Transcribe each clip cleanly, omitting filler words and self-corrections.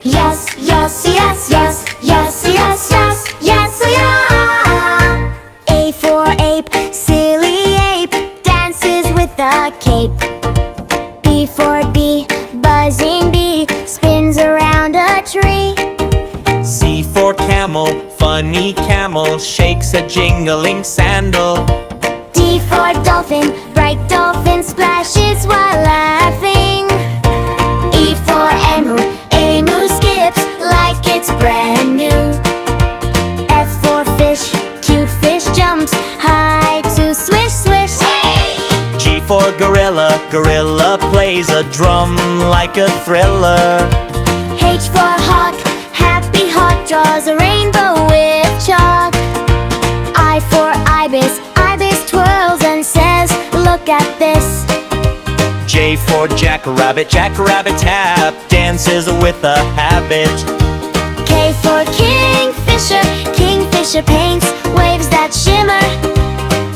Yes, yes, yes, yes, yes, yes, yes, yes, yeah. A for ape, silly ape, dances with a cape. B for bee, buzzing bee, spins around a tree. C for camel, funny camel, shakes a jingling sandal. D for dolphin, bright dolphin, splashes while laughing. E for emu skips like it's brand new. F for fish, cute fish jumps high to swish, swish. G for gorilla, gorilla plays a drum like a thriller. H for hawk, happy hawk draws a rainbow with chalk. I for ibis, ibis twirls and says, look at this. J for jackrabbit, jackrabbit tap, dances with a habit. K for kingfisher, kingfisher paints waves that shimmer.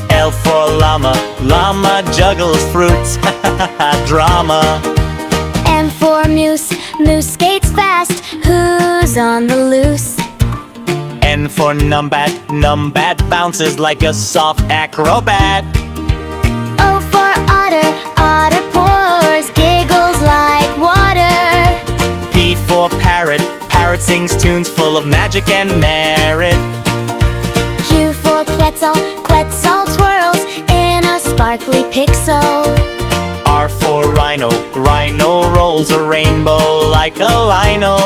L for llama, llama juggles fruits, drama. M for moose, moose skates fast, who's on the loose? N for numbat, numbat bounces like a soft acrobat. O for otter, otter pours, giggles like water. P for parrot, parrot sings tunes full of magic and merit. Q for quetzal, quetzal twirls in a sparkly pixel. R for rhino, rhino rolls a rainbow like a lino.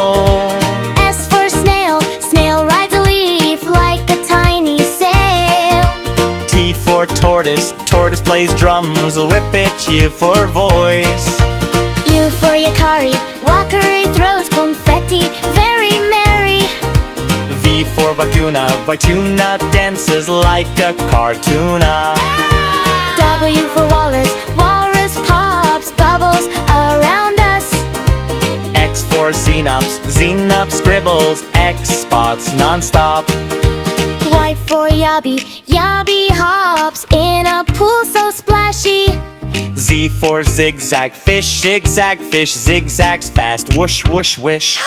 S for snail, snail rides a leaf like a tiny sail. T for tortoise, tortoise plays drums, a whippet. U for voice. U for yakari, wakari throws confetti, very merry. V for vicuna, vicuna dances like a cartoona. W for walrus, walrus pops bubbles around us. X for xenops, xenop scribbles X spots non-stop. Y for yabby, yabby hops in a pool so splashy. Z for zigzag, fish zigzag, fish zigzags fast, whoosh whoosh wish.